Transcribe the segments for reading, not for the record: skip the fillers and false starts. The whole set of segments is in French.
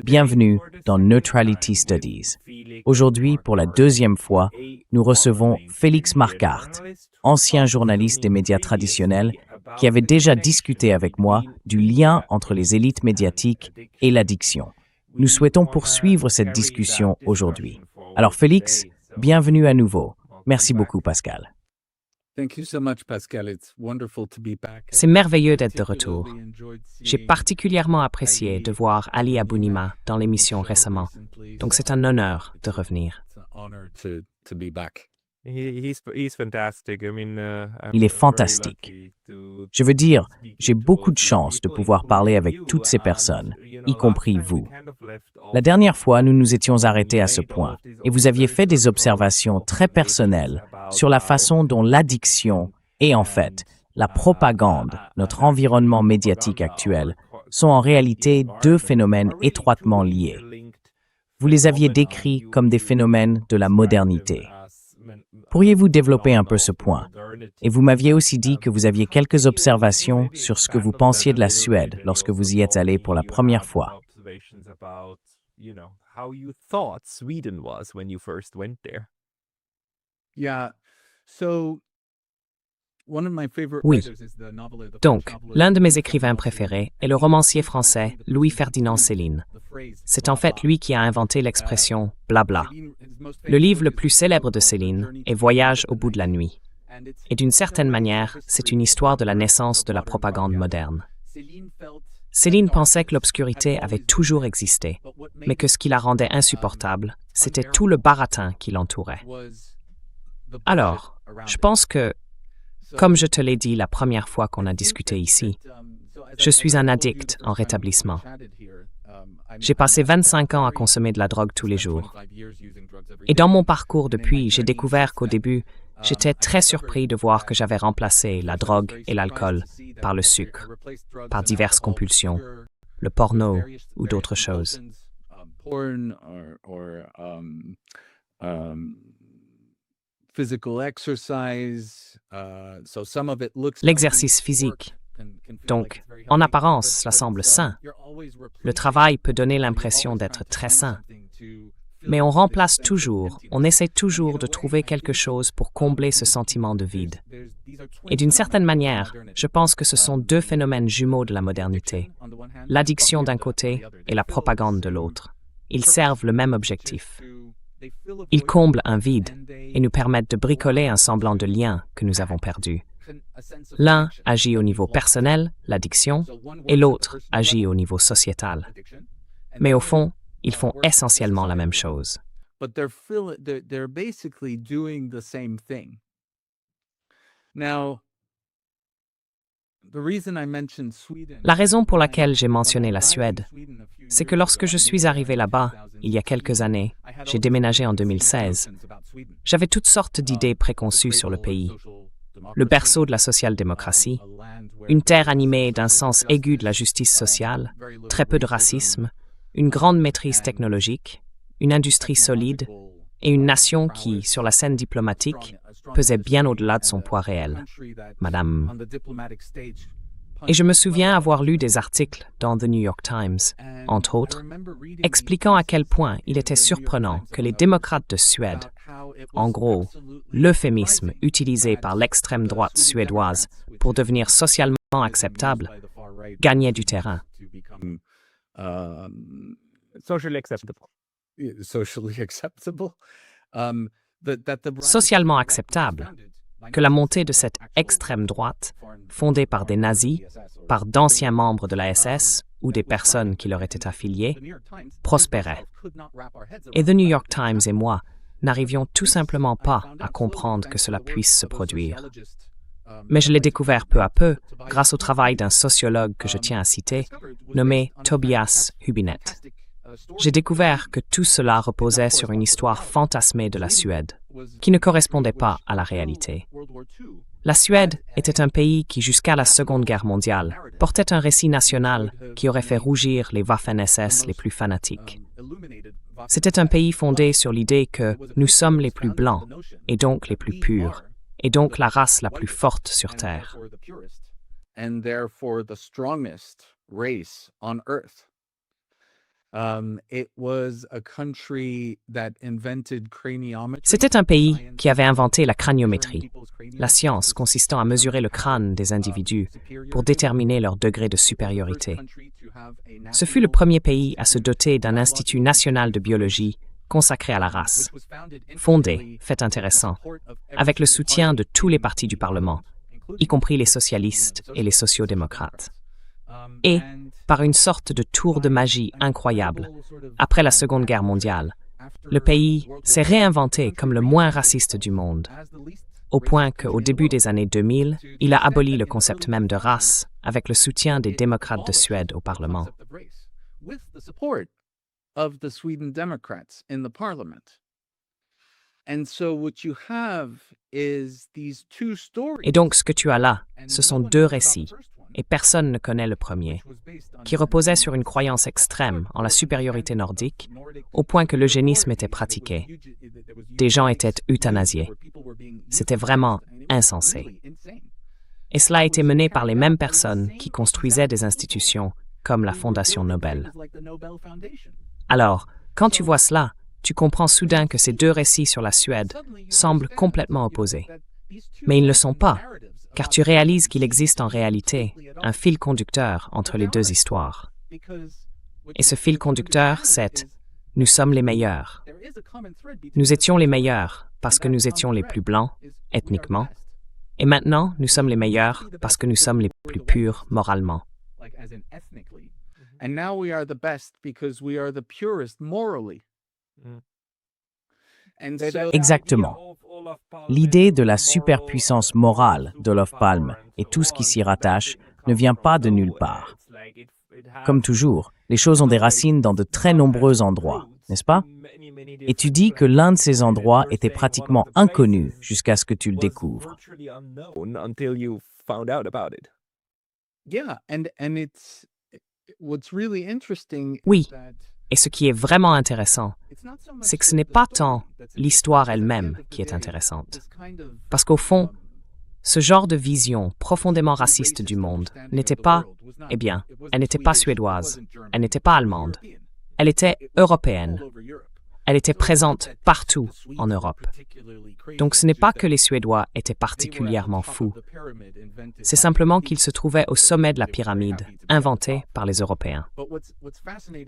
Bienvenue dans Neutrality Studies. Aujourd'hui, pour la deuxième fois, nous recevons Félix Marquardt, ancien journaliste des médias traditionnels, qui avait déjà discuté avec moi du lien entre les élites médiatiques et l'addiction. Nous souhaitons poursuivre cette discussion aujourd'hui. Alors Félix, bienvenue à nouveau. Merci beaucoup Pascal. C'est merveilleux d'être de retour. J'ai particulièrement apprécié de voir Ali Abounima dans l'émission récemment, donc c'est un honneur de revenir. Il est fantastique. Je veux dire, j'ai beaucoup de chance de pouvoir parler avec toutes ces personnes, y compris vous. La dernière fois, nous nous étions arrêtés à ce point, et vous aviez fait des observations très personnelles sur la façon dont l'addiction et en fait, la propagande, notre environnement médiatique actuel, sont en réalité deux phénomènes étroitement liés. Vous les aviez décrits comme des phénomènes de la modernité. Pourriez-vous développer un peu ce point? Et vous m'aviez aussi dit que vous aviez quelques observations sur ce que vous pensiez de la Suède lorsque vous y êtes allé pour la première fois. Oui. Donc, l'un de mes écrivains préférés est le romancier français Louis-Ferdinand Céline. C'est en fait lui qui a inventé l'expression « blabla ». Le livre le plus célèbre de Céline est Voyage au bout de la nuit. Et d'une certaine manière, c'est une histoire de la naissance de la propagande moderne. Céline pensait que l'obscurité avait toujours existé, mais que ce qui la rendait insupportable, c'était tout le baratin qui l'entourait. Alors, je pense que, comme je te l'ai dit la première fois qu'on a discuté ici, je suis un addict en rétablissement. J'ai passé 25 ans à consommer de la drogue tous les jours. Et dans mon parcours depuis, j'ai découvert qu'au début, j'étais très surpris de voir que j'avais remplacé la drogue et l'alcool par le sucre, par diverses compulsions, le porno ou d'autres choses. L'exercice physique. Donc, en apparence, cela semble sain. Le travail peut donner l'impression d'être très sain. Mais on remplace toujours, on essaie toujours de trouver quelque chose pour combler ce sentiment de vide. Et d'une certaine manière, je pense que ce sont deux phénomènes jumeaux de la modernité. L'addiction d'un côté et la propagande de l'autre. Ils servent le même objectif. Ils comblent un vide et nous permettent de bricoler un semblant de lien que nous avons perdu. L'un agit au niveau personnel, l'addiction, et l'autre agit au niveau sociétal. Mais au fond, ils font essentiellement la même chose. La raison pour laquelle j'ai mentionné la Suède, c'est que lorsque je suis arrivé là-bas, il y a quelques années, j'ai déménagé en 2016, j'avais toutes sortes d'idées préconçues sur le pays. Le berceau de la social-démocratie, une terre animée d'un sens aigu de la justice sociale, très peu de racisme, une grande maîtrise technologique, une industrie solide et une nation qui, sur la scène diplomatique, pesait bien au-delà de son poids réel. Madame. Et je me souviens avoir lu des articles dans The New York Times, entre autres, expliquant à quel point il était surprenant que les démocrates de Suède, en gros, l'euphémisme utilisé par l'extrême droite suédoise pour devenir socialement acceptable, gagnaient du terrain. Socialement acceptable, que la montée de cette extrême droite, fondée par des nazis, par d'anciens membres de la SS ou des personnes qui leur étaient affiliées, prospérait. Et The New York Times et moi n'arrivions tout simplement pas à comprendre que cela puisse se produire. Mais je l'ai découvert peu à peu grâce au travail d'un sociologue que je tiens à citer, nommé Tobias Hübinette. J'ai découvert que tout cela reposait sur une histoire fantasmée de la Suède, qui ne correspondait pas à la réalité. La Suède était un pays qui, jusqu'à la Seconde Guerre mondiale, portait un récit national qui aurait fait rougir les Waffen-SS les plus fanatiques. C'était un pays fondé sur l'idée que nous sommes les plus blancs, et donc les plus purs, et donc la race la plus forte sur Terre. C'était un pays qui avait inventé la craniométrie, la science consistant à mesurer le crâne des individus pour déterminer leur degré de supériorité. Ce fut le premier pays à se doter d'un institut national de biologie consacré à la race, fondé, fait intéressant, avec le soutien de tous les partis du Parlement, y compris les socialistes et les sociaux-démocrates. Et, par une sorte de tour de magie incroyable, après la Seconde Guerre mondiale, le pays s'est réinventé comme le moins raciste du monde, au point qu'au début des années 2000, il a aboli le concept même de race avec le soutien des démocrates de Suède au Parlement. Et donc ce que tu as là, ce sont deux récits, et personne ne connaît le premier, qui reposait sur une croyance extrême en la supériorité nordique, au point que l'eugénisme était pratiqué. Des gens étaient euthanasiés. C'était vraiment insensé. Et cela a été mené par les mêmes personnes qui construisaient des institutions comme la Fondation Nobel. Alors, quand tu vois cela, tu comprends soudain que ces deux récits sur la Suède semblent complètement opposés. Mais ils ne le sont pas, car tu réalises qu'il existe en réalité un fil conducteur entre les deux histoires. Et ce fil conducteur, c'est « nous sommes les meilleurs ». Nous étions les meilleurs parce que nous étions les plus blancs, ethniquement, et maintenant nous sommes les meilleurs parce que nous sommes les plus purs moralement. Exactement. L'idée de la superpuissance morale d'Olof Palme et tout ce qui s'y rattache ne vient pas de nulle part. Comme toujours, les choses ont des racines dans de très nombreux endroits, n'est-ce pas? Et tu dis que l'un de ces endroits était pratiquement inconnu jusqu'à ce que tu le découvres. Oui, et ce qui est vraiment intéressant, c'est que ce n'est pas tant l'histoire elle-même qui est intéressante. Parce qu'au fond, ce genre de vision profondément raciste du monde n'était pas, eh bien, elle n'était pas suédoise, elle n'était pas allemande, elle était européenne. Elle était présente partout en Europe. Donc ce n'est pas que les Suédois étaient particulièrement fous. C'est simplement qu'ils se trouvaient au sommet de la pyramide, inventée par les Européens.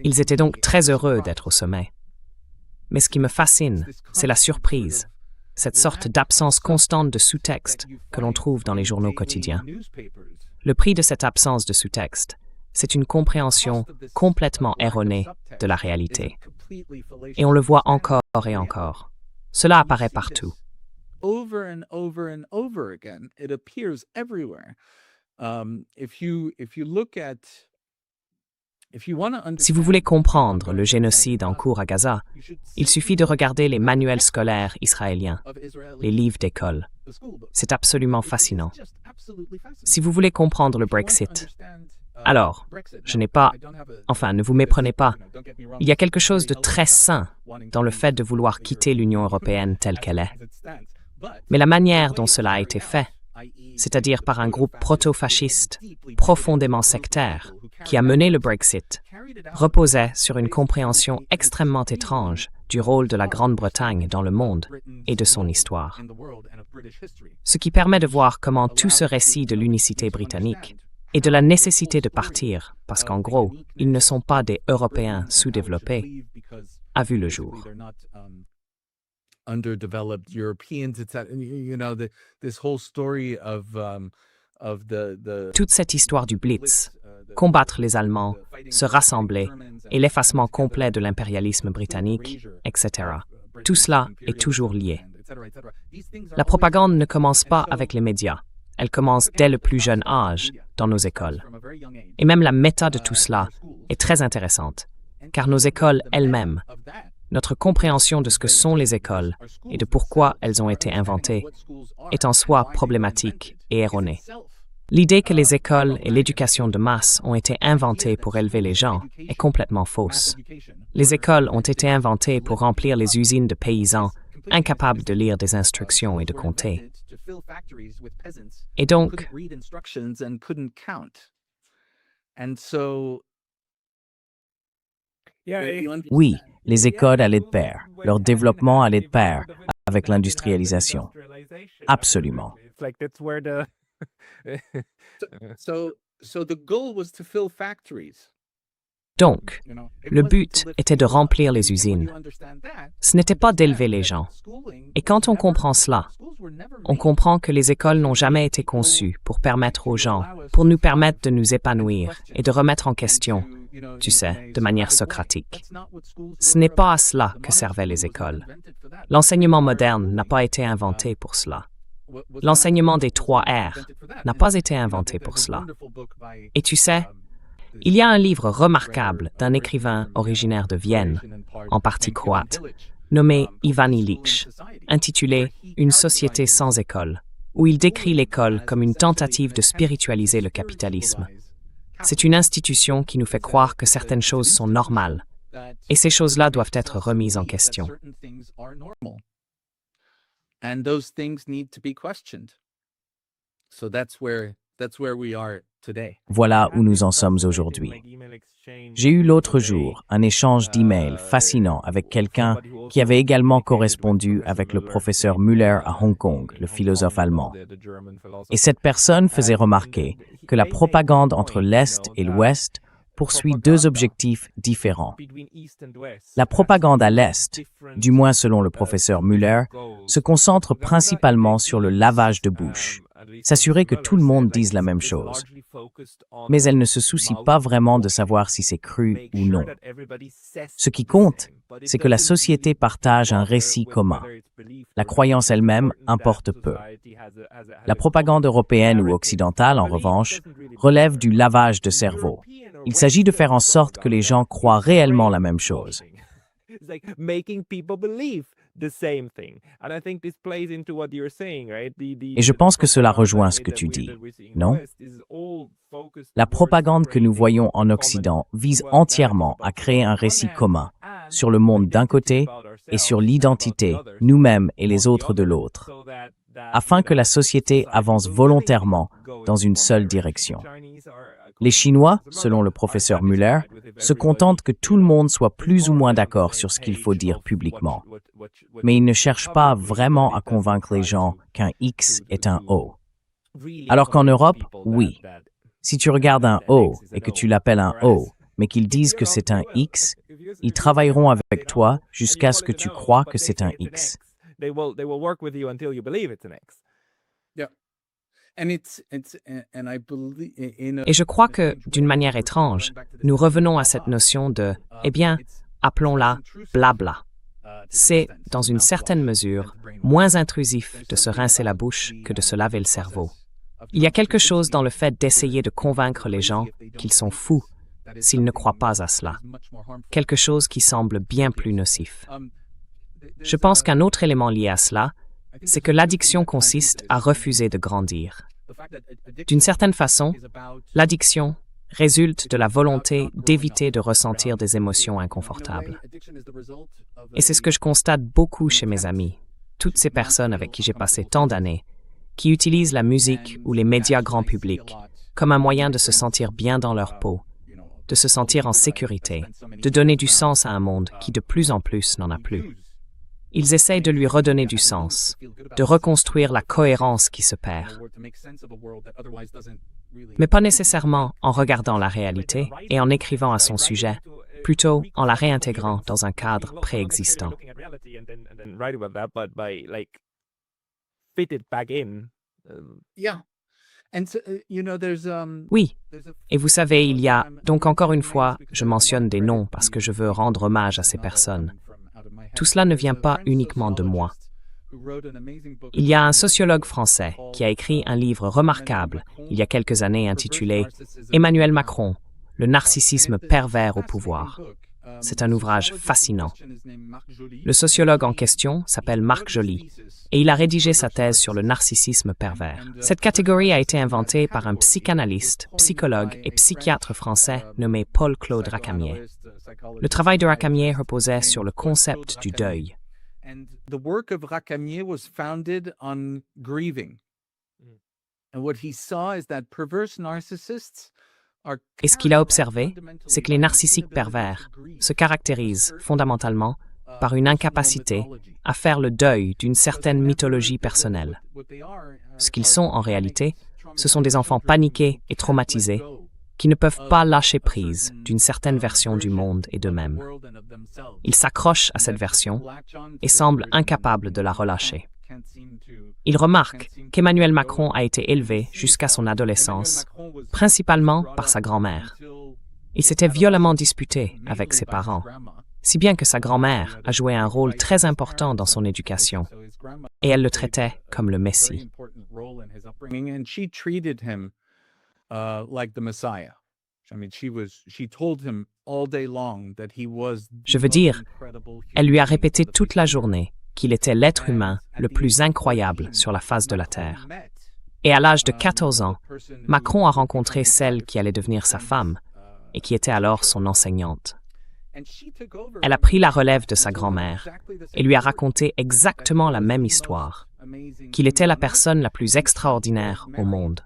Ils étaient donc très heureux d'être au sommet. Mais ce qui me fascine, c'est la surprise, cette sorte d'absence constante de sous-texte que l'on trouve dans les journaux quotidiens. Le prix de cette absence de sous-texte, c'est une compréhension complètement erronée de la réalité. Et on le voit encore et encore. Cela apparaît partout. Si vous voulez comprendre le génocide en cours à Gaza, il suffit de regarder les manuels scolaires israéliens, les livres d'école. C'est absolument fascinant. Si vous voulez comprendre le Brexit, alors, ne vous méprenez pas, il y a quelque chose de très sain dans le fait de vouloir quitter l'Union européenne telle qu'elle est. Mais la manière dont cela a été fait, c'est-à-dire par un groupe proto-fasciste, profondément sectaire, qui a mené le Brexit, reposait sur une compréhension extrêmement étrange du rôle de la Grande-Bretagne dans le monde et de son histoire. Ce qui permet de voir comment tout ce récit de l'unicité britannique et de la nécessité de partir, parce qu'en gros, ils ne sont pas des Européens sous-développés, a vu le jour. Toute cette histoire du Blitz, combattre les Allemands, se rassembler et l'effacement complet de l'impérialisme britannique, etc. Tout cela est toujours lié. La propagande ne commence pas avec les médias. Elle commence dès le plus jeune âge dans nos écoles. Et même la méta de tout cela est très intéressante, car nos écoles elles-mêmes, notre compréhension de ce que sont les écoles et de pourquoi elles ont été inventées, est en soi problématique et erronée. L'idée que les écoles et l'éducation de masse ont été inventées pour élever les gens est complètement fausse. Les écoles ont été inventées pour remplir les usines de paysans incapables de lire des instructions et de compter. Et donc, Oui, les écoles allaient de pair. Leur développement allait de pair avec l'industrialisation. Absolument. So the goal was to fill factories. Donc, le but était de remplir les usines. Ce n'était pas d'élever les gens. Et quand on comprend cela, on comprend que les écoles n'ont jamais été conçues pour permettre aux gens, pour nous permettre de nous épanouir et de remettre en question, tu sais, de manière socratique. Ce n'est pas à cela que servaient les écoles. L'enseignement moderne n'a pas été inventé pour cela. L'enseignement des 3 R n'a pas été inventé pour cela. Et tu sais, il y a un livre remarquable d'un écrivain originaire de Vienne, en partie croate, nommé Ivan Illich, intitulé « Une société sans école », où il décrit l'école comme une tentative de spiritualiser le capitalisme. C'est une institution qui nous fait croire que certaines choses sont normales, et ces choses-là doivent être remises en question. And those things need to be questioned. So that's where we are today. Voilà où nous en sommes aujourd'hui. J'ai eu l'autre jour un échange d'emails fascinant avec quelqu'un qui avait également correspondu avec le professeur Müller à Hong Kong, le philosophe allemand. Et cette personne faisait remarquer que la propagande entre l'Est et l'Ouest poursuit 2 objectifs différents. La propagande à l'Est, du moins selon le professeur Müller, se concentre principalement sur le lavage de bouche, s'assurer que tout le monde dise la même chose. Mais elle ne se soucie pas vraiment de savoir si c'est cru ou non. Ce qui compte, c'est que la société partage un récit commun. La croyance elle-même importe peu. La propagande européenne ou occidentale, en revanche, relève du lavage de cerveau. Il s'agit de faire en sorte que les gens croient réellement la même chose. Et je pense que cela rejoint ce que tu dis, non? La propagande que nous voyons en Occident vise entièrement à créer un récit commun sur le monde d'un côté et sur l'identité, nous-mêmes et les autres de l'autre, afin que la société avance volontairement dans une seule direction. Les Chinois, selon le professeur Müller, se contentent que tout le monde soit plus ou moins d'accord sur ce qu'il faut dire publiquement. Mais ils ne cherchent pas vraiment à convaincre les gens qu'un X est un O. Alors qu'en Europe, oui. Si tu regardes un O et que tu l'appelles un O, mais qu'ils disent que c'est un X, ils travailleront avec toi jusqu'à ce que tu crois que c'est un X. Et je crois que, d'une manière étrange, nous revenons à cette notion de, eh bien, appelons-la blabla. C'est, dans une certaine mesure, moins intrusif de se rincer la bouche que de se laver le cerveau. Il y a quelque chose dans le fait d'essayer de convaincre les gens qu'ils sont fous s'ils ne croient pas à cela. Quelque chose qui semble bien plus nocif. Je pense qu'un autre élément lié à cela, c'est que l'addiction consiste à refuser de grandir. D'une certaine façon, l'addiction résulte de la volonté d'éviter de ressentir des émotions inconfortables. Et c'est ce que je constate beaucoup chez mes amis, toutes ces personnes avec qui j'ai passé tant d'années, qui utilisent la musique ou les médias grand public comme un moyen de se sentir bien dans leur peau, de se sentir en sécurité, de donner du sens à un monde qui de plus en plus n'en a plus. Ils essayent de lui redonner du sens, de reconstruire la cohérence qui se perd. Mais pas nécessairement en regardant la réalité et en écrivant à son sujet, plutôt en la réintégrant dans un cadre préexistant. Oui, et vous savez, il y a, donc encore une fois, je mentionne des noms parce que je veux rendre hommage à ces personnes. Tout cela ne vient pas uniquement de moi. Il y a un sociologue français qui a écrit un livre remarquable il y a quelques années intitulé « Emmanuel Macron, le narcissisme pervers au pouvoir ». C'est un ouvrage fascinant. Le sociologue en question s'appelle Marc Joly et il a rédigé sa thèse sur le narcissisme pervers. Cette catégorie a été inventée par un psychanalyste, psychologue et psychiatre français nommé Paul-Claude Racamier. Le travail de Racamier reposait sur le concept du deuil. The work of Racamier was founded on grieving. And what he saw is that perverse narcissists Et ce qu'il a observé, c'est que les narcissiques pervers se caractérisent fondamentalement par une incapacité à faire le deuil d'une certaine mythologie personnelle. Ce qu'ils sont en réalité, ce sont des enfants paniqués et traumatisés qui ne peuvent pas lâcher prise d'une certaine version du monde et d'eux-mêmes. Ils s'accrochent à cette version et semblent incapables de la relâcher. Ils remarquent qu'Emmanuel Macron a été élevé jusqu'à son adolescence, principalement par sa grand-mère. Il s'était violemment disputé avec ses parents, si bien que sa grand-mère a joué un rôle très important dans son éducation, et elle le traitait comme le Messie. Je veux dire, elle lui a répété toute la journée qu'il était l'être humain le plus incroyable sur la face de la Terre. Et à l'âge de 14 ans, Macron a rencontré celle qui allait devenir sa femme et qui était alors son enseignante. Elle a pris la relève de sa grand-mère et lui a raconté exactement la même histoire, qu'il était la personne la plus extraordinaire au monde.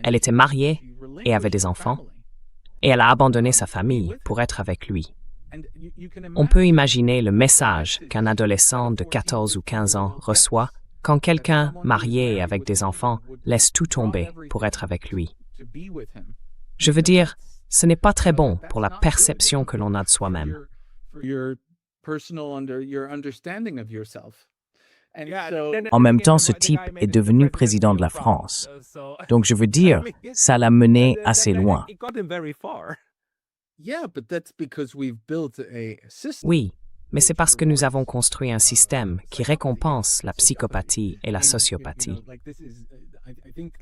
Elle était mariée et avait des enfants, et elle a abandonné sa famille pour être avec lui. On peut imaginer le message qu'un adolescent de 14 ou 15 ans reçoit quand quelqu'un marié et avec des enfants laisse tout tomber pour être avec lui. Je veux dire, ce n'est pas très bon pour la perception que l'on a de soi-même. En même temps, ce type est devenu président de la France. Donc je veux dire, ça l'a mené assez loin. Oui, mais c'est parce que nous avons construit un système qui récompense la psychopathie et la sociopathie.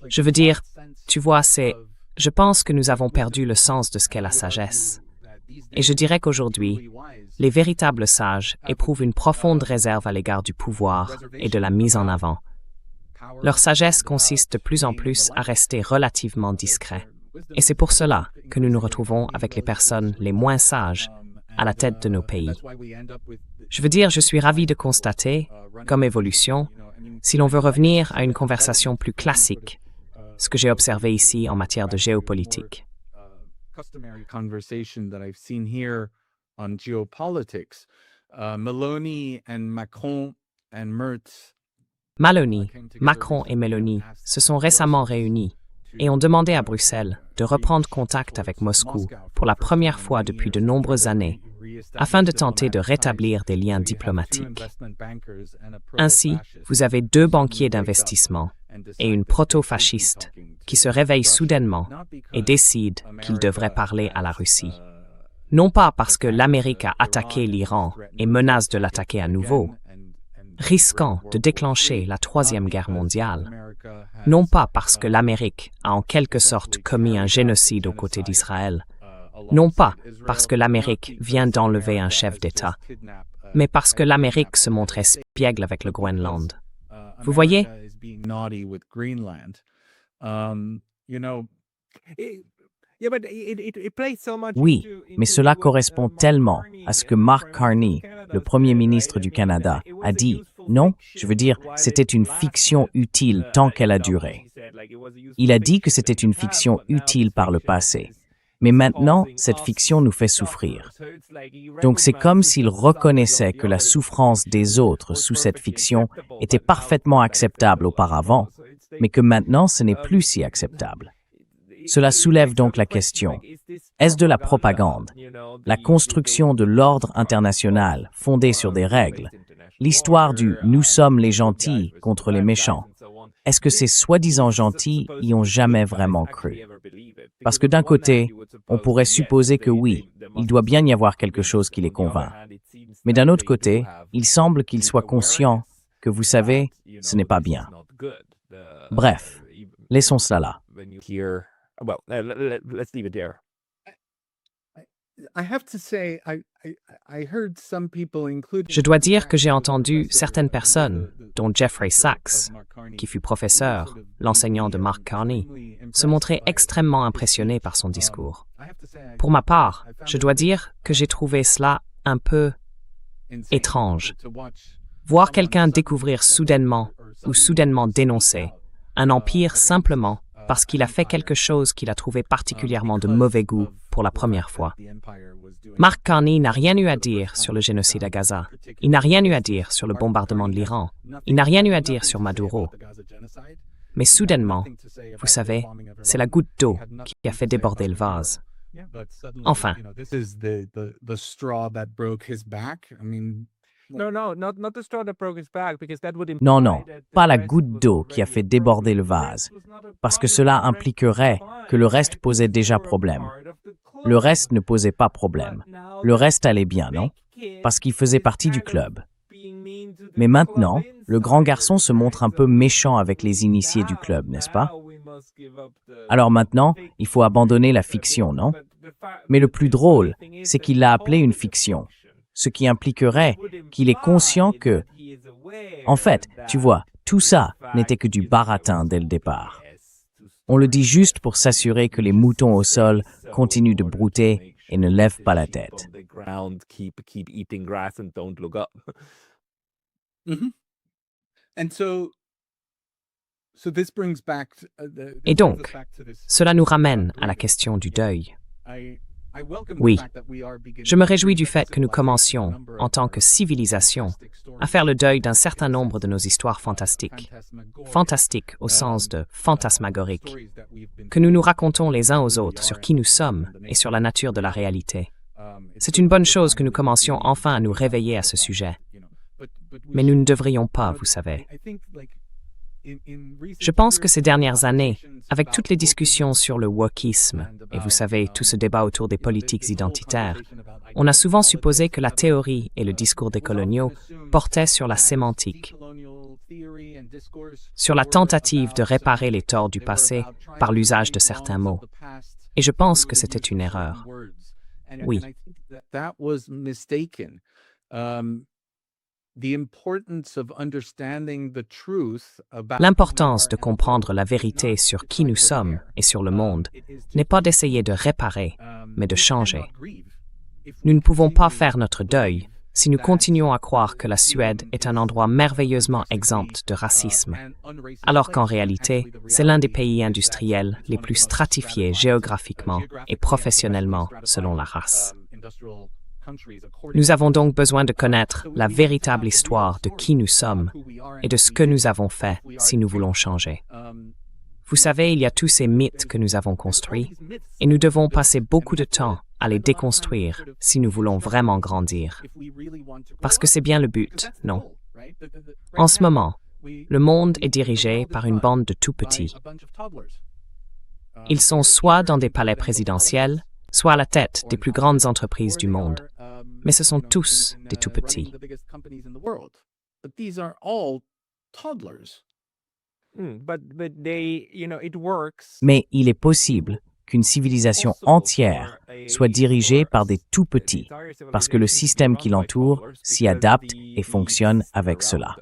Je veux dire, tu vois, je pense que nous avons perdu le sens de ce qu'est la sagesse. Et je dirais qu'aujourd'hui, les véritables sages éprouvent une profonde réserve à l'égard du pouvoir et de la mise en avant. Leur sagesse consiste de plus en plus à rester relativement discrets. Et c'est pour cela que nous nous retrouvons avec les personnes les moins sages à la tête de nos pays. Je veux dire, je suis ravi de constater, comme évolution, si l'on veut revenir à une conversation plus classique, ce que j'ai observé ici en matière de géopolitique. Maloney, Macron et Meloni se sont récemment réunis et ont demandé à Bruxelles de reprendre contact avec Moscou pour la première fois depuis de nombreuses années, afin de tenter de rétablir des liens diplomatiques. Ainsi, vous avez deux banquiers d'investissement et une proto-fasciste qui se réveillent soudainement et décident qu'ils devraient parler à la Russie. Non pas parce que l'Amérique a attaqué l'Iran et menace de l'attaquer à nouveau, risquant de déclencher la Troisième Guerre mondiale, non pas parce que l'Amérique a en quelque sorte commis un génocide aux côtés d'Israël, non pas parce que l'Amérique vient d'enlever un chef d'État, mais parce que l'Amérique se montrait espiègle avec le Groenland. Vous voyez? Oui, mais cela correspond tellement à ce que Mark Carney, le Premier ministre du Canada, a dit. Non, je veux dire, c'était une fiction utile tant qu'elle a duré. Il a dit que c'était une fiction utile par le passé. Mais maintenant, cette fiction nous fait souffrir. Donc c'est comme s'il reconnaissait que la souffrance des autres sous cette fiction était parfaitement acceptable auparavant, mais que maintenant ce n'est plus si acceptable. Cela soulève donc la question, est-ce de la propagande, la construction de l'ordre international fondé sur des règles, l'histoire du « nous sommes les gentils contre les méchants », est-ce que ces soi-disant gentils y ont jamais vraiment cru? Parce que d'un côté, on pourrait supposer que oui, il doit bien y avoir quelque chose qui les convainc. Mais d'un autre côté, il semble qu'ils soient conscients que, vous savez, ce n'est pas bien. Bref, laissons cela là. Je dois dire que j'ai entendu certaines personnes, dont Jeffrey Sachs, qui fut professeur, l'enseignant de Mark Carney, se montrer extrêmement impressionnés par son discours. Pour ma part, je dois dire que j'ai trouvé cela un peu étrange. Voir quelqu'un découvrir soudainement ou soudainement dénoncer un empire simplement parce qu'il a fait quelque chose qu'il a trouvé particulièrement de mauvais goût pour la première fois. Mark Carney n'a rien eu à dire sur le génocide à Gaza. Il n'a rien eu à dire sur le bombardement de l'Iran. Il n'a rien eu à dire sur Maduro. Mais soudainement, vous savez, c'est la goutte d'eau qui a fait déborder le vase. Enfin, Non, non, pas la goutte d'eau qui a fait déborder le vase, parce que cela impliquerait que le reste posait déjà problème. Le reste ne posait pas problème. Le reste allait bien, non? Parce qu'il faisait partie du club. Mais maintenant, le grand garçon se montre un peu méchant avec les initiés du club, n'est-ce pas? Alors maintenant, il faut abandonner la fiction, non? Mais le plus drôle, c'est qu'il l'a appelée une fiction, ce qui impliquerait qu'il est conscient que... En fait, tu vois, tout ça n'était que du baratin dès le départ. On le dit juste pour s'assurer que les moutons au sol continuent de brouter et ne lèvent pas la tête. Et donc, cela nous ramène à la question du deuil. Oui, je me réjouis du fait que nous commencions, en tant que civilisation, à faire le deuil d'un certain nombre de nos histoires fantastiques. Fantastiques au sens de fantasmagorique, que nous nous racontons les uns aux autres sur qui nous sommes et sur la nature de la réalité. C'est une bonne chose que nous commencions enfin à nous réveiller à ce sujet. Mais nous ne devrions pas, vous savez. Je pense que ces dernières années, avec toutes les discussions sur le wokisme, et vous savez, tout ce débat autour des politiques identitaires, on a souvent supposé que la théorie et le discours des coloniaux portaient sur la sémantique, sur la tentative de réparer les torts du passé par l'usage de certains mots. Et je pense que c'était une erreur. Oui. L'importance de comprendre la vérité sur qui nous sommes et sur le monde n'est pas d'essayer de réparer, mais de changer. Nous ne pouvons pas faire notre deuil si nous continuons à croire que la Suède est un endroit merveilleusement exempt de racisme, alors qu'en réalité, c'est l'un des pays industriels les plus stratifiés géographiquement et professionnellement selon la race. Nous avons donc besoin de connaître la véritable histoire de qui nous sommes et de ce que nous avons fait si nous voulons changer. Vous savez, il y a tous ces mythes que nous avons construits et nous devons passer beaucoup de temps à les déconstruire si nous voulons vraiment grandir. Parce que c'est bien le but, non? En ce moment, le monde est dirigé par une bande de tout-petits. Ils sont soit dans des palais présidentiels, soit à la tête des plus grandes entreprises du monde. Mais ce sont tous des tout-petits. Mais il est possible qu'une civilisation entière soit dirigée par des tout-petits, parce que le système qui l'entoure s'y adapte et fonctionne avec cela.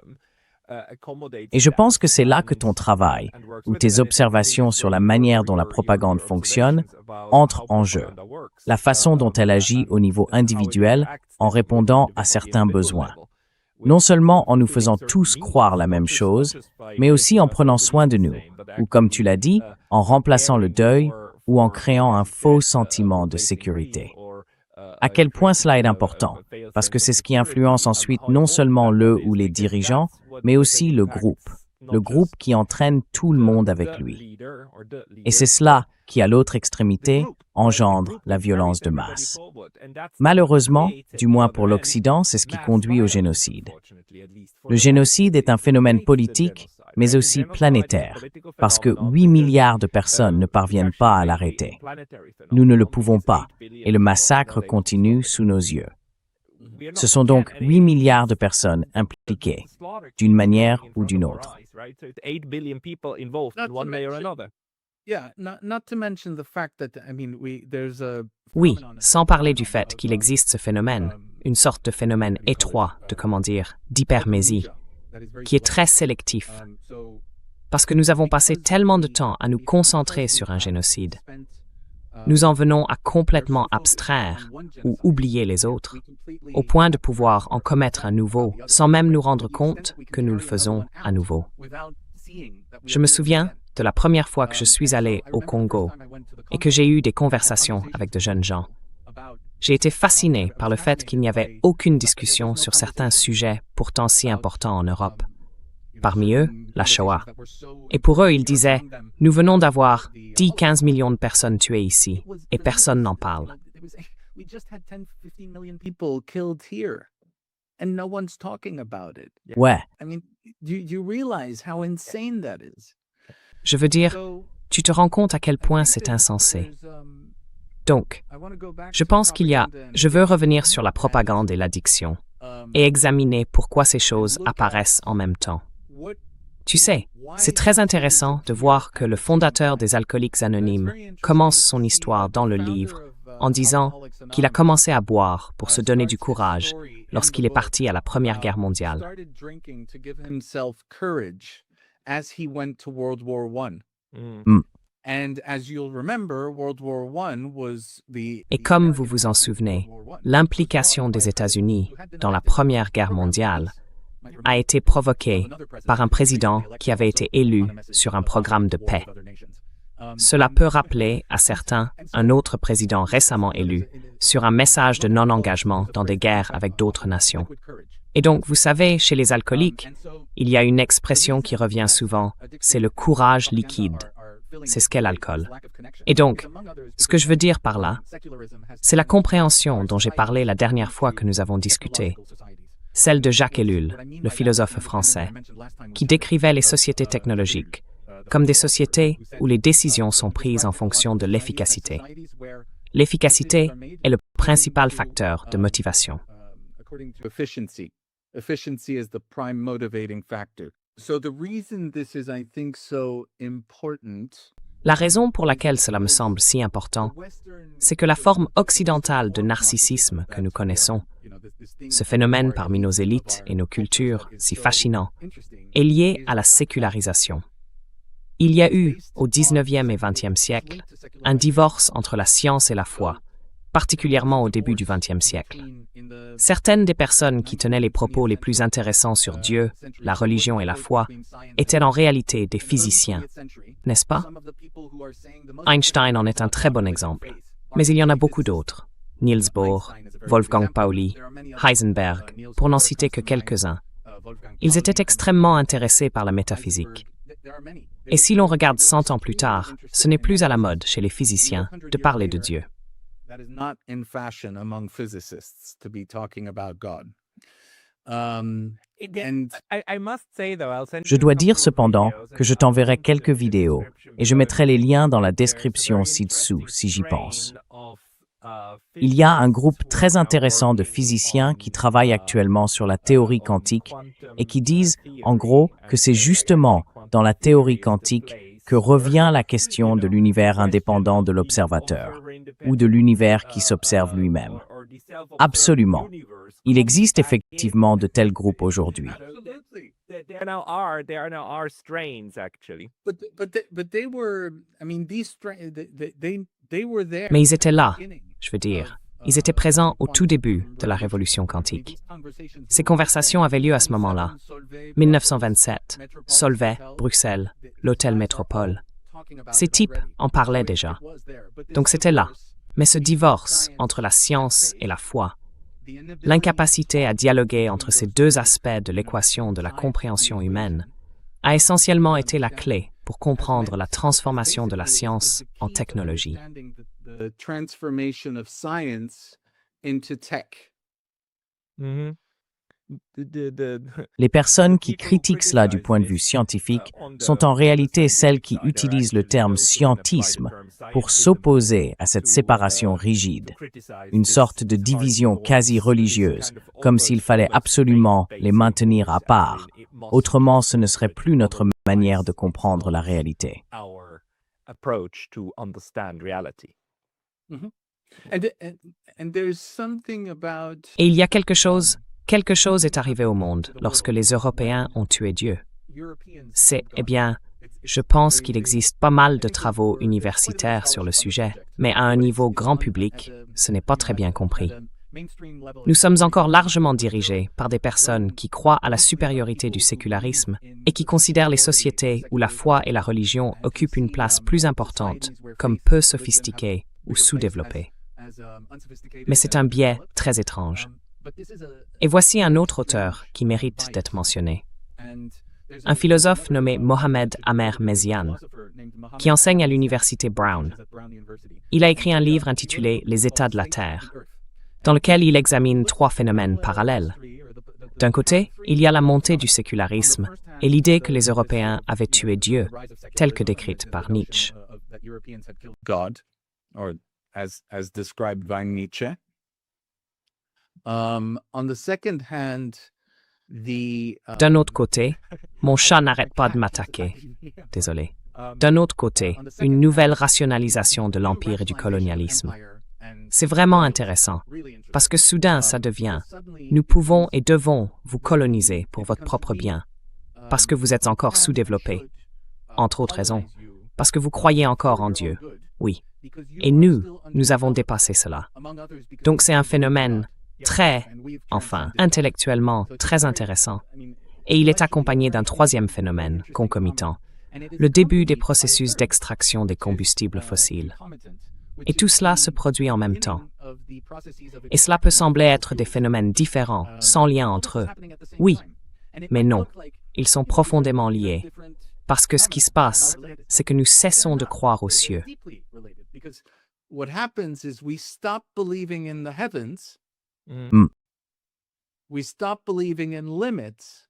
Et je pense que c'est là que ton travail, ou tes observations sur la manière dont la propagande fonctionne, entrent en jeu. La façon dont elle agit au niveau individuel en répondant à certains besoins. Non seulement en nous faisant tous croire la même chose, mais aussi en prenant soin de nous, ou comme tu l'as dit, en remplaçant le deuil ou en créant un faux sentiment de sécurité. À quel point cela est important, parce que c'est ce qui influence ensuite non seulement le ou les dirigeants, mais aussi le groupe qui entraîne tout le monde avec lui. Et c'est cela qui, à l'autre extrémité, engendre la violence de masse. Malheureusement, du moins pour l'Occident, c'est ce qui conduit au génocide. Le génocide est un phénomène politique, mais aussi planétaire, parce que 8 milliards de personnes ne parviennent pas à l'arrêter. Nous ne le pouvons pas, et le massacre continue sous nos yeux. Ce sont donc 8 milliards de personnes impliquées, d'une manière ou d'une autre. Oui, sans parler du fait qu'il existe ce phénomène, une sorte de phénomène étroit d'hypermésie, qui est très sélectif, parce que nous avons passé tellement de temps à nous concentrer sur un génocide. Nous en venons à complètement abstraire ou oublier les autres, au point de pouvoir en commettre un nouveau, sans même nous rendre compte que nous le faisons à nouveau. Je me souviens, de la première fois que je suis allé au Congo et que j'ai eu des conversations avec de jeunes gens. J'ai été fasciné par le fait qu'il n'y avait aucune discussion sur certains sujets pourtant si importants en Europe. Parmi eux, la Shoah. Et pour eux, ils disaient « Nous venons d'avoir 10-15 millions de personnes tuées ici, et personne n'en parle. » Ouais, Je veux dire, tu te rends compte à quel point c'est insensé. Donc, je pense je veux revenir sur la propagande et l'addiction et examiner pourquoi ces choses apparaissent en même temps. Tu sais, c'est très intéressant de voir que le fondateur des Alcooliques Anonymes commence son histoire dans le livre en disant qu'il a commencé à boire pour se donner du courage lorsqu'il est parti à la Première Guerre mondiale. Et comme vous vous en souvenez, l'implication des États-Unis dans la Première Guerre mondiale a été provoquée par un président qui avait été élu sur un programme de paix. Cela peut rappeler à certains un autre président récemment élu sur un message de non-engagement dans des guerres avec d'autres nations. Et donc, vous savez, chez les alcooliques, il y a une expression qui revient souvent, c'est le courage liquide. C'est ce qu'est l'alcool. Et donc, ce que je veux dire par là, c'est la compréhension dont j'ai parlé la dernière fois que nous avons discuté, celle de Jacques Ellul, le philosophe français, qui décrivait les sociétés technologiques comme des sociétés où les décisions sont prises en fonction de l'efficacité. L'efficacité est le principal facteur de motivation. La raison pour laquelle cela me semble si important, c'est que la forme occidentale de narcissisme que nous connaissons, ce phénomène parmi nos élites et nos cultures si fascinant, est lié à la sécularisation. Il y a eu, au XIXe et XXe siècle, un divorce entre la science et la foi, particulièrement au début du XXe siècle. Certaines des personnes qui tenaient les propos les plus intéressants sur Dieu, la religion et la foi étaient en réalité des physiciens, n'est-ce pas? Einstein en est un très bon exemple, mais il y en a beaucoup d'autres. Niels Bohr, Wolfgang Pauli, Heisenberg, pour n'en citer que quelques-uns. Ils étaient extrêmement intéressés par la métaphysique. Et si l'on regarde 100 ans plus tard, ce n'est plus à la mode chez les physiciens de parler de Dieu. Je dois dire cependant que je t'enverrai quelques vidéos et je mettrai les liens dans la description ci-dessous si j'y pense. Il y a un groupe très intéressant de physiciens qui travaillent actuellement sur la théorie quantique et qui disent, en gros, que c'est justement dans la théorie quantique que revient la question de l'univers indépendant de l'observateur, ou de l'univers qui s'observe lui-même. Absolument. Il existe effectivement de tels groupes aujourd'hui. Mais ils étaient là, je veux dire. Ils étaient présents au tout début de la révolution quantique. Ces conversations avaient lieu à ce moment-là. 1927, Solvay, Bruxelles, l'Hôtel Métropole. Ces types en parlaient déjà. Donc c'était là. Mais ce divorce entre la science et la foi, l'incapacité à dialoguer entre ces deux aspects de l'équation de la compréhension humaine, a essentiellement été la clé pour comprendre la transformation de la science en technologie. Les personnes qui critiquent cela du point de vue scientifique sont en réalité celles qui utilisent le terme scientisme pour s'opposer à cette séparation rigide, une sorte de division quasi religieuse, comme s'il fallait absolument les maintenir à part. Autrement, ce ne serait plus notre manière de comprendre la réalité. Et il y a quelque chose est arrivé au monde lorsque les Européens ont tué Dieu. Je pense qu'il existe pas mal de travaux universitaires sur le sujet, mais à un niveau grand public, ce n'est pas très bien compris. Nous sommes encore largement dirigés par des personnes qui croient à la supériorité du sécularisme et qui considèrent les sociétés où la foi et la religion occupent une place plus importante comme peu sophistiquées ou sous-développées. Mais c'est un biais très étrange. Et voici un autre auteur qui mérite d'être mentionné. Un philosophe nommé Mohamed Amer Meziane, qui enseigne à l'université Brown. Il a écrit un livre intitulé « Les États de la Terre », dans lequel il examine trois phénomènes parallèles. D'un côté, il y a la montée du sécularisme et l'idée que les Européens avaient tué Dieu, telle que décrite par Nietzsche. God, or as described by Nietzsche. On the second hand, D'un autre côté, mon chat n'arrête pas de m'attaquer. Désolé. D'un autre côté, une nouvelle rationalisation de l'empire et du colonialisme. C'est vraiment intéressant, parce que soudain ça devient « Nous pouvons et devons vous coloniser pour votre propre bien, parce que vous êtes encore sous-développés, entre autres raisons, parce que vous croyez encore en Dieu, oui. Et nous avons dépassé cela. » Donc c'est un phénomène intellectuellement très intéressant. Et il est accompagné d'un troisième phénomène concomitant, le début des processus d'extraction des combustibles fossiles. Et tout cela se produit en même temps. Et cela peut sembler être des phénomènes différents, sans lien entre eux. Oui, mais non, ils sont profondément liés. Parce que ce qui se passe, c'est que nous cessons de croire aux cieux. What happens is we stop believing in the heavens. We stop believing in limits.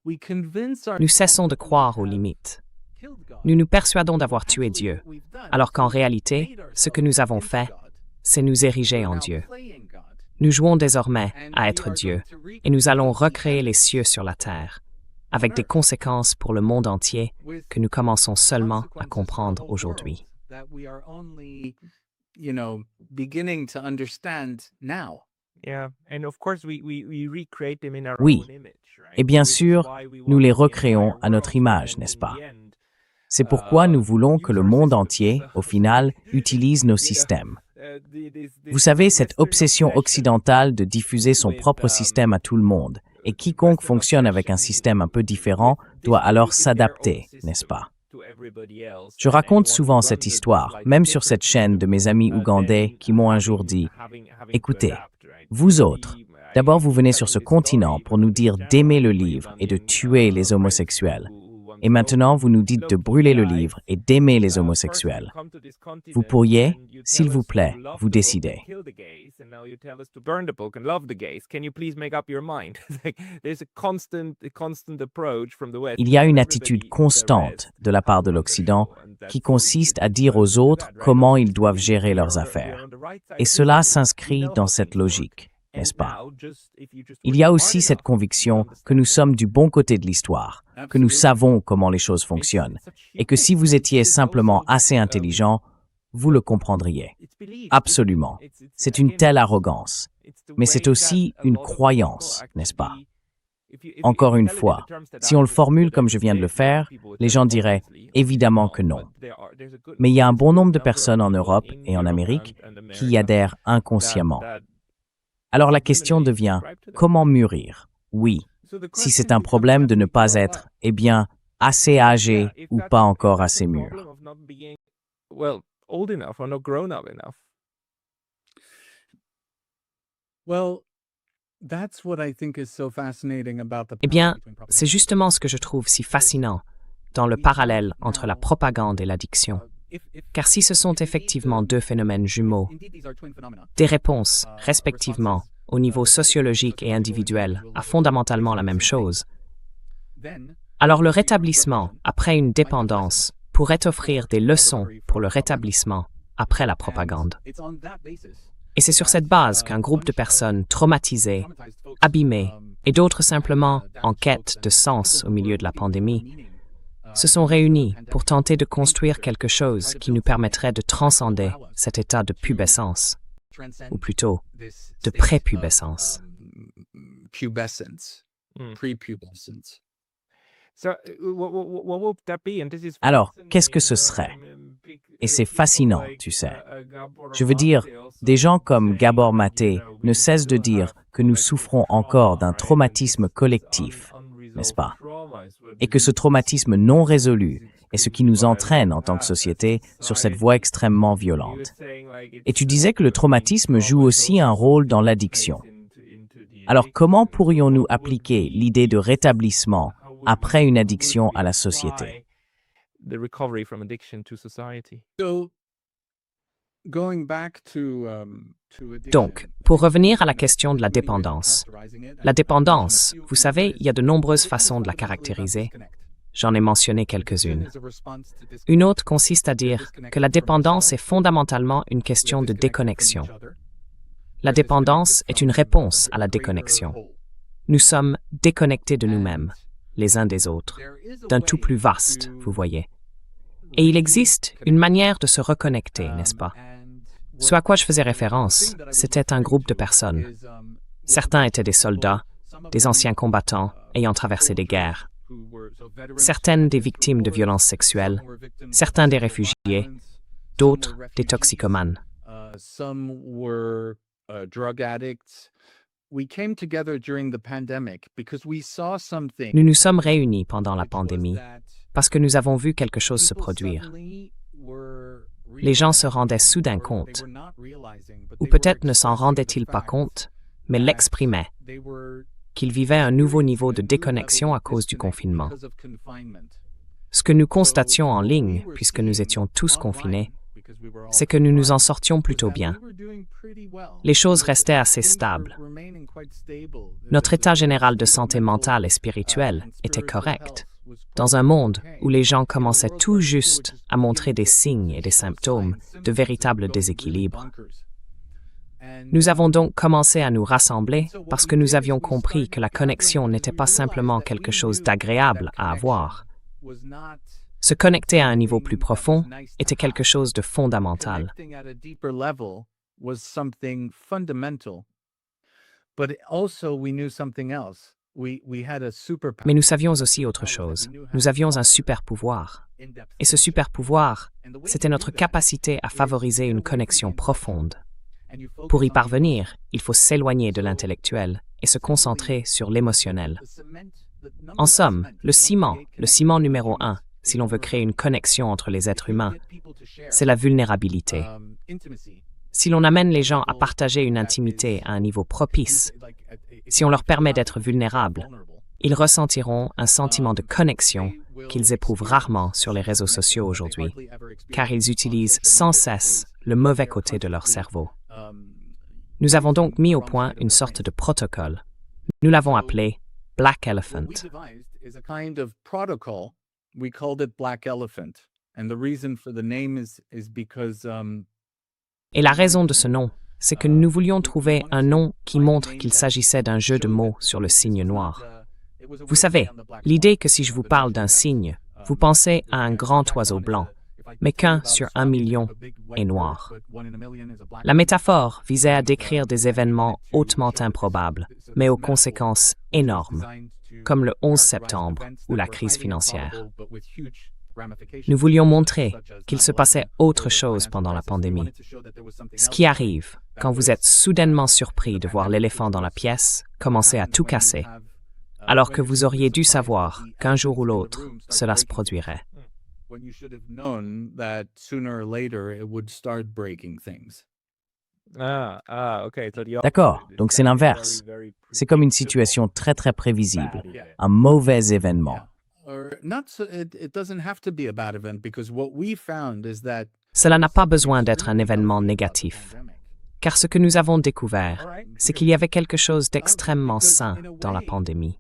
We convince Nous cessons de croire aux limites. Nous nous persuadons d'avoir tué Dieu, alors qu'en réalité, ce que nous avons fait, c'est nous ériger en Dieu. Nous jouons désormais à être Dieu, et nous allons recréer les cieux sur la terre, avec des conséquences pour le monde entier que nous commençons seulement à comprendre aujourd'hui. Oui, et bien sûr, nous les recréons à notre image, n'est-ce pas? C'est pourquoi nous voulons que le monde entier, au final, utilise nos systèmes. Vous savez, cette obsession occidentale de diffuser son propre système à tout le monde, et quiconque fonctionne avec un système un peu différent doit alors s'adapter, n'est-ce pas? Je raconte souvent cette histoire, même sur cette chaîne, de mes amis ougandais qui m'ont un jour dit « Écoutez, vous autres, d'abord vous venez sur ce continent pour nous dire d'aimer le livre et de tuer les homosexuels. Et maintenant, vous nous dites de brûler le livre et d'aimer les homosexuels. Vous pourriez, s'il vous plaît, vous décider. » Il y a une attitude constante de la part de l'Occident qui consiste à dire aux autres comment ils doivent gérer leurs affaires. Et cela s'inscrit dans cette logique, n'est-ce pas? Il y a aussi cette conviction que nous sommes du bon côté de l'histoire, que nous savons comment les choses fonctionnent, et que si vous étiez simplement assez intelligent, vous le comprendriez. Absolument. C'est une telle arrogance. Mais c'est aussi une croyance, n'est-ce pas? Encore une fois, si on le formule comme je viens de le faire, les gens diraient évidemment que non. Mais il y a un bon nombre de personnes en Europe et en Amérique qui y adhèrent inconsciemment. Alors la question devient, comment mûrir? Oui, si c'est un problème de ne pas être, eh bien, assez âgé ou pas encore assez mûr. Eh bien, c'est justement ce que je trouve si fascinant dans le parallèle entre la propagande et l'addiction. Car si ce sont effectivement deux phénomènes jumeaux, des réponses, respectivement, au niveau sociologique et individuel, à fondamentalement la même chose, alors le rétablissement après une dépendance pourrait offrir des leçons pour le rétablissement après la propagande. Et c'est sur cette base qu'un groupe de personnes traumatisées, abîmées, et d'autres simplement en quête de sens au milieu de la pandémie, se sont réunis pour tenter de construire quelque chose qui nous permettrait de transcender cet état de pubescence, ou plutôt de prépubescence. Alors, qu'est-ce que ce serait? Et c'est fascinant, tu sais. Je veux dire, Des gens comme Gabor Maté ne cessent de dire que nous souffrons encore d'un traumatisme collectif, n'est-ce pas? Et que ce traumatisme non résolu est ce qui nous entraîne en tant que société sur cette voie extrêmement violente. Et tu disais que le traumatisme joue aussi un rôle dans l'addiction. Alors comment pourrions-nous appliquer l'idée de rétablissement après une addiction à la société? Donc, pour revenir à la question de la dépendance. La dépendance, vous savez, il y a de nombreuses façons de la caractériser. J'en ai mentionné quelques-unes. Une autre consiste à dire que la dépendance est fondamentalement une question de déconnexion. La dépendance est une réponse à la déconnexion. Nous sommes déconnectés de nous-mêmes, les uns des autres, d'un tout plus vaste, vous voyez. Et il existe une manière de se reconnecter, n'est-ce pas? Ce à quoi je faisais référence, c'était un groupe de personnes. Certains étaient des soldats, des anciens combattants ayant traversé des guerres. Certaines des victimes de violences sexuelles, certains des réfugiés, d'autres des toxicomanes. Nous nous sommes réunis pendant la pandémie parce que nous avons vu quelque chose se produire. Les gens se rendaient soudain compte, ou peut-être ne s'en rendaient-ils pas compte, mais l'exprimaient, qu'ils vivaient un nouveau niveau de déconnexion à cause du confinement. Ce que nous constations en ligne, puisque nous étions tous confinés, c'est que nous nous en sortions plutôt bien. Les choses restaient assez stables. Notre état général de santé mentale et spirituelle était correct, dans un monde où les gens commençaient tout juste à montrer des signes et des symptômes de véritable déséquilibre. Nous avons donc commencé à nous rassembler parce que nous avions compris que la connexion n'était pas simplement quelque chose d'agréable à avoir. Se connecter à un niveau plus profond était quelque chose de fondamental. Mais nous savions aussi autre chose. Nous avions un super pouvoir. Et ce super pouvoir, c'était notre capacité à favoriser une connexion profonde. Pour y parvenir, il faut s'éloigner de l'intellectuel et se concentrer sur l'émotionnel. En somme, le ciment numéro 1, si l'on veut créer une connexion entre les êtres humains, c'est la vulnérabilité. Si l'on amène les gens à partager une intimité à un niveau propice, si on leur permet d'être vulnérables, ils ressentiront un sentiment de connexion qu'ils éprouvent rarement sur les réseaux sociaux aujourd'hui, car ils utilisent sans cesse le mauvais côté de leur cerveau. Nous avons donc mis au point une sorte de protocole. Nous l'avons appelé Black Elephant. We called it Black Elephant, and the reason for the name is because Et la raison de ce nom, c'est que nous voulions trouver un nom qui montre qu'il s'agissait d'un jeu de mots sur le signe noir. Vous savez, l'idée que si je vous parle d'un cygne, vous pensez à un grand oiseau blanc, mais qu'un sur 1 million est noir. La métaphore visait à décrire des événements hautement improbables, mais aux conséquences énormes, comme le 11 septembre ou la crise financière. Nous voulions montrer qu'il se passait autre chose pendant la pandémie. Ce qui arrive quand vous êtes soudainement surpris de voir l'éléphant dans la pièce commencer à tout casser, alors que vous auriez dû savoir qu'un jour ou l'autre, cela se produirait. D'accord, donc c'est l'inverse. C'est comme une situation très très prévisible, un mauvais événement. Cela n'a pas besoin d'être un événement négatif, car ce que nous avons découvert, c'est qu'il y avait quelque chose d'extrêmement sain dans la pandémie.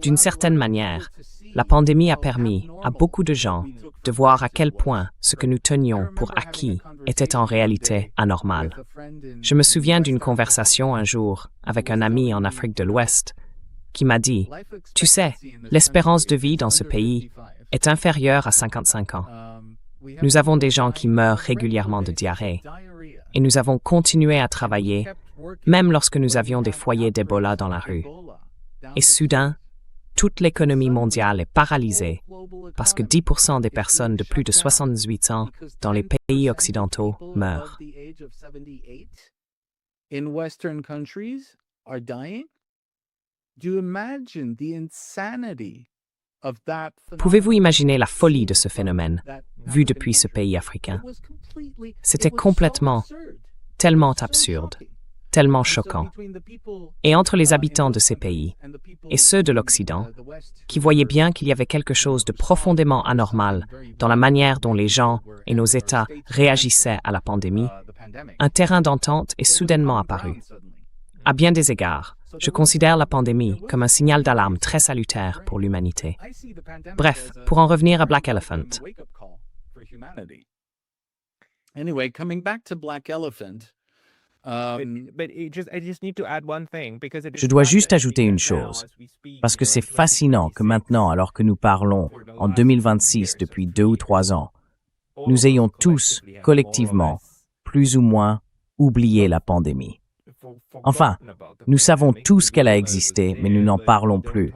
D'une certaine manière, la pandémie a permis à beaucoup de gens de voir à quel point ce que nous tenions pour acquis était en réalité anormal. Je me souviens d'une conversation un jour avec un ami en Afrique de l'Ouest qui m'a dit « Tu sais, l'espérance de vie dans ce pays est inférieure à 55 ans. Nous avons des gens qui meurent régulièrement de diarrhée. Et nous avons continué à travailler, même lorsque nous avions des foyers d'Ebola dans la rue. Et soudain, toute l'économie mondiale est paralysée parce que 10% des personnes de plus de 78 ans dans les pays occidentaux meurent. In Western countries are dying? Do you imagine the insanity of that phenomenon? Pouvez-vous imaginer la folie de ce phénomène, vu depuis ce pays africain? C'était complètement, tellement absurde, tellement choquant. Et entre les habitants de ces pays et ceux de l'Occident, qui voyaient bien qu'il y avait quelque chose de profondément anormal dans la manière dont les gens et nos États réagissaient à la pandémie, un terrain d'entente est soudainement apparu. À bien des égards, je considère la pandémie comme un signal d'alarme très salutaire pour l'humanité. Bref, pour en revenir à Black Elephant. Anyway, coming back to Black Elephant, Je dois juste ajouter une chose, parce que c'est fascinant que maintenant, alors que nous parlons en 2026 depuis 2 ou 3 ans, nous ayons tous, collectivement, plus ou moins, oublié la pandémie. Enfin, nous savons tous qu'elle a existé, mais nous n'en parlons plus.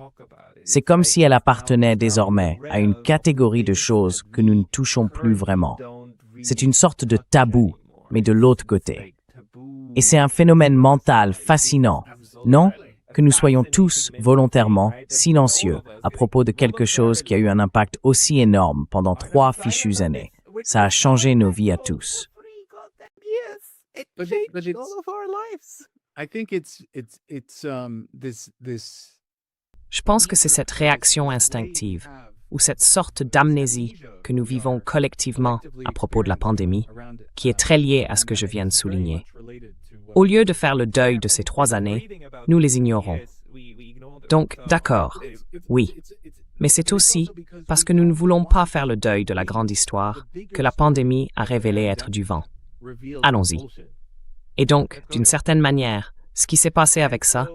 C'est comme si elle appartenait désormais à une catégorie de choses que nous ne touchons plus vraiment. C'est une sorte de tabou, mais de l'autre côté. Et c'est un phénomène mental fascinant, non? Que nous soyons tous, volontairement, silencieux à propos de quelque chose qui a eu un impact aussi énorme pendant 3 fichues années. Ça a changé nos vies à tous. But it's all of our lives. I think it's this. Je pense que c'est cette réaction instinctive, ou cette sorte d'amnésie que nous vivons collectivement à propos de la pandémie, qui est très liée à ce que je viens de souligner. Au lieu de faire le deuil de ces 3 années, nous les ignorons. Donc, d'accord, oui. Mais c'est aussi parce que nous ne voulons pas faire le deuil de la grande histoire que la pandémie a révélé être du vent. Allons-y. Et donc, d'une certaine manière, ce qui s'est passé avec ça,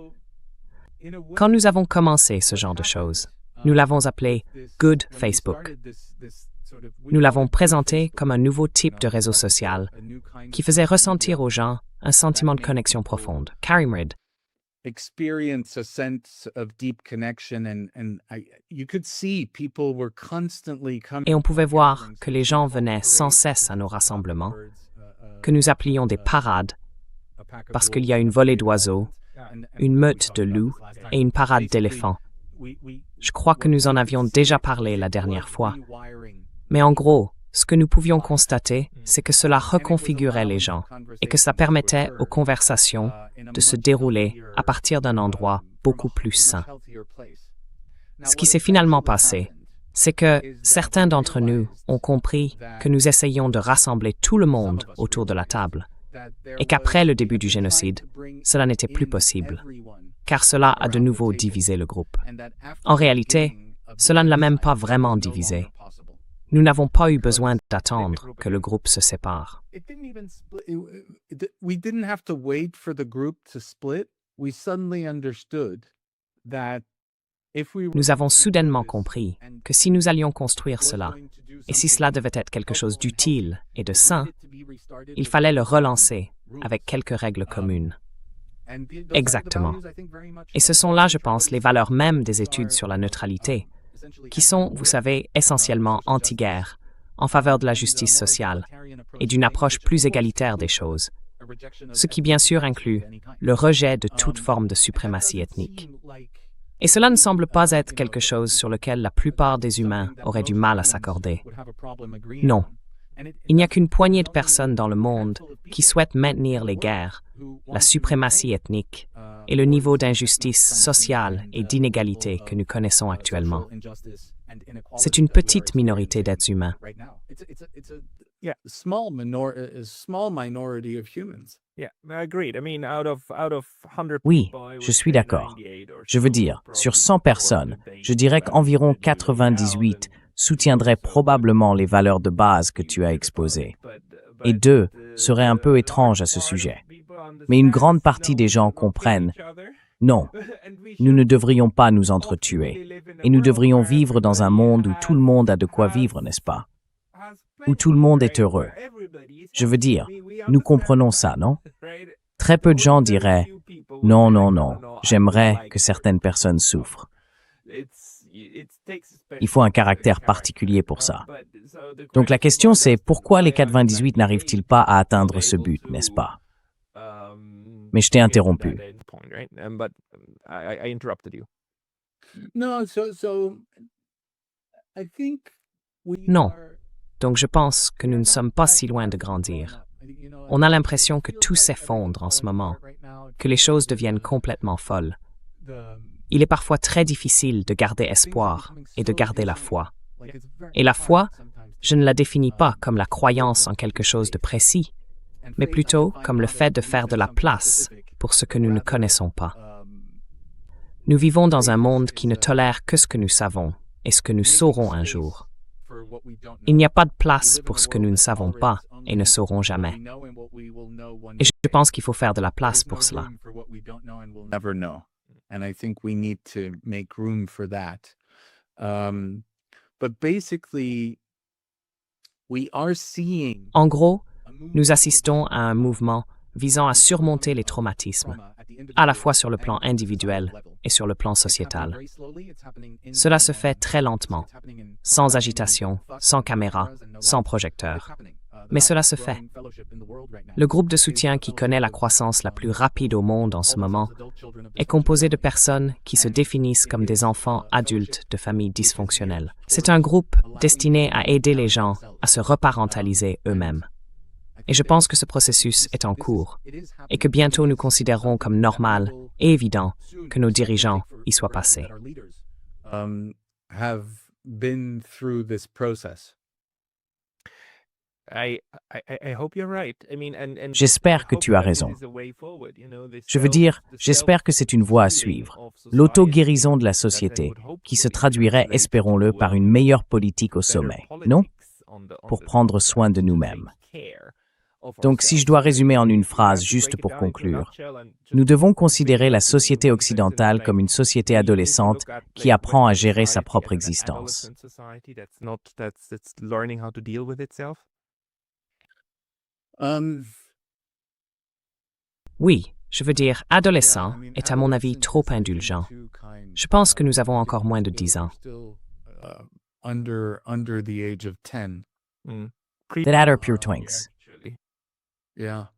quand nous avons commencé ce genre de choses, nous l'avons appelé « Good Facebook ». Nous l'avons présenté comme un nouveau type de réseau social qui faisait ressentir aux gens un sentiment de connexion profonde. Karim Reed. Experience a sense of deep connection you could see people were constantly coming. Et on pouvait voir que les gens venaient sans cesse à nos rassemblements, que nous appelions des parades, parce qu'il y a une volée d'oiseaux, une meute de loups et une parade d'éléphants. Je crois que nous en avions déjà parlé la dernière fois. Mais en gros, ce que nous pouvions constater, c'est que cela reconfigurait les gens et que ça permettait aux conversations de se dérouler à partir d'un endroit beaucoup plus sain. Ce qui s'est finalement passé, c'est que certains d'entre nous ont compris que nous essayions de rassembler tout le monde autour de la table et qu'après le début du génocide, cela n'était plus possible, car cela a de nouveau divisé le groupe. En réalité, cela ne l'a même pas vraiment divisé. Nous n'avons pas eu besoin d'attendre que le groupe se sépare. We didn't have to wait for the group to split. We suddenly understood that if we Nous avons soudainement compris que si nous allions construire cela, et si cela devait être quelque chose d'utile et de sain, il fallait le relancer avec quelques règles communes. Exactement. Et ce sont là, je pense, les valeurs mêmes des études sur la neutralité, qui sont, vous savez, essentiellement anti-guerre, en faveur de la justice sociale et d'une approche plus égalitaire des choses, ce qui bien sûr inclut le rejet de toute forme de suprématie ethnique. Et cela ne semble pas être quelque chose sur lequel la plupart des humains auraient du mal à s'accorder. Non. Il n'y a qu'une poignée de personnes dans le monde qui souhaitent maintenir les guerres, la suprématie ethnique et le niveau d'injustice sociale et d'inégalité que nous connaissons actuellement. C'est une petite minorité d'êtres humains. Oui, je suis d'accord. Je veux dire, sur 100 personnes, je dirais qu'environ 98 soutiendraient probablement les valeurs de base que tu as exposées. Et 2 seraient un peu étranges à ce sujet. Mais une grande partie des gens comprennent « Non, nous ne devrions pas nous entretuer. Et nous devrions vivre dans un monde où tout le monde a de quoi vivre, n'est-ce pas? Où tout le monde est heureux. » Je veux dire, nous comprenons ça, non? Très peu de gens diraient « Non, non, non, j'aimerais que certaines personnes souffrent. » Il faut un caractère particulier pour ça. Donc la question c'est pourquoi les 98 n'arrivent-ils pas à atteindre ce but, n'est-ce pas? Mais je t'ai interrompu. No, so I think we Non. are- Donc je pense que nous ne sommes pas si loin de grandir. On a l'impression que tout s'effondre en ce moment, que les choses deviennent complètement folles. Il est parfois très difficile de garder espoir et de garder la foi. Et la foi, je ne la définis pas comme la croyance en quelque chose de précis, mais plutôt comme le fait de faire de la place pour ce que nous ne connaissons pas. Nous vivons dans un monde qui ne tolère que ce que nous savons et ce que nous saurons un jour. Il n'y a pas de place pour ce que nous ne savons pas et ne saurons jamais. Et je pense qu'il faut faire de la place pour cela. Never know. And I think we need to make room for that. But basically, we are seeing En gros, nous assistons à un mouvement visant à surmonter les traumatismes, à la fois sur le plan individuel et sur le plan sociétal. Cela se fait très lentement, sans agitation, sans caméra, sans projecteur. Mais cela se fait. Le groupe de soutien qui connaît la croissance la plus rapide au monde en ce moment est composé de personnes qui se définissent comme des enfants adultes de familles dysfonctionnelles. C'est un groupe destiné à aider les gens à se reparentaliser eux-mêmes. Et je pense que ce processus est en cours et que bientôt nous considérerons comme normal et évident que nos dirigeants y soient passés. have been through this process. J'espère que tu as raison. Je veux dire, j'espère que c'est une voie à suivre, l'auto-guérison de la société, qui se traduirait, espérons-le, par une meilleure politique au sommet, non? Pour prendre soin de nous-mêmes. Donc, si je dois résumer en une phrase juste pour conclure, nous devons considérer la société occidentale comme une société adolescente qui apprend à gérer sa propre existence. Oui, je veux dire, adolescent est à mon avis trop indulgent. Je pense que nous avons encore moins de 10 ans. Under the age of 10. That are pure twinks. Yeah.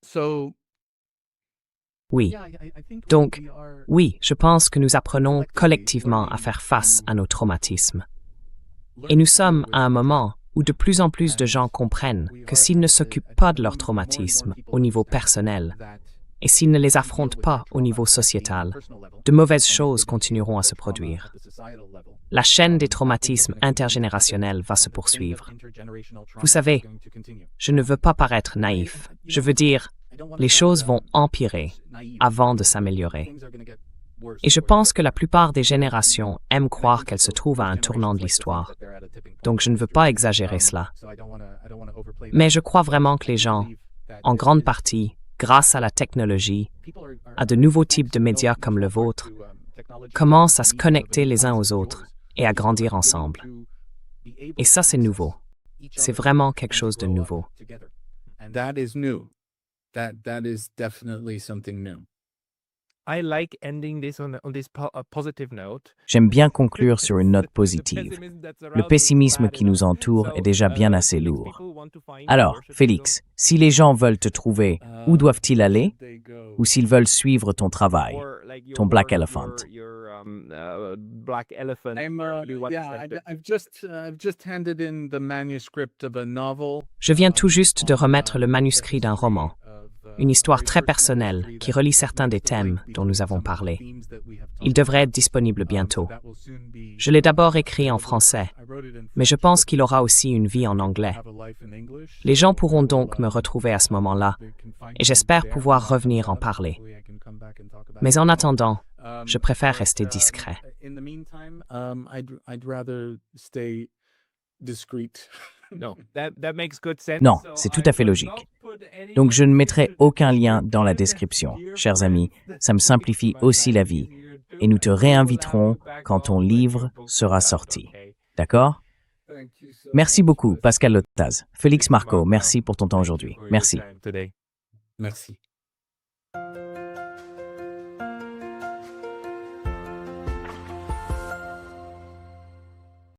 So, Oui. Donc, oui, je pense que nous apprenons collectivement à faire face à nos traumatismes. Et nous sommes à un moment où de plus en plus de gens comprennent que s'ils ne s'occupent pas de leurs traumatismes au niveau personnel et s'ils ne les affrontent pas au niveau sociétal, de mauvaises choses continueront à se produire. La chaîne des traumatismes intergénérationnels va se poursuivre. Vous savez, je ne veux pas paraître naïf. Je veux dire, les choses vont empirer avant de s'améliorer. Et je pense que la plupart des générations aiment croire qu'elles se trouvent à un tournant de l'histoire. Donc je ne veux pas exagérer cela. Mais je crois vraiment que les gens, en grande partie, grâce à la technologie, à de nouveaux types de médias comme le vôtre, commencent à se connecter les uns aux autres et à grandir ensemble. Et ça, c'est nouveau. C'est vraiment quelque chose de nouveau. And that is new. That is definitely something new. J'aime bien conclure sur une note positive. Le pessimisme qui nous entoure est déjà bien assez lourd. Alors, Félix, si les gens veulent te trouver, où doivent-ils aller? Ou s'ils veulent suivre ton travail, ton Black Elephant? I've just handed in the manuscript of a novel. Je viens tout juste de remettre le manuscrit d'un roman, une histoire très personnelle qui relie certains des thèmes dont nous avons parlé. Il devrait être disponible bientôt. Je l'ai d'abord écrit en français, mais je pense qu'il aura aussi une vie en anglais. Les gens pourront donc me retrouver à ce moment-là, et j'espère pouvoir revenir en parler. Mais en attendant, je préfère rester discret. I'd rather stay discreet. Non, c'est tout à fait logique. Donc je ne mettrai aucun lien dans la description. Chers amis, ça me simplifie aussi la vie. Et nous te réinviterons quand ton livre sera sorti. D'accord? Merci beaucoup, Pascal Lotaz. Félix Marco, merci pour ton temps aujourd'hui. Merci. Merci.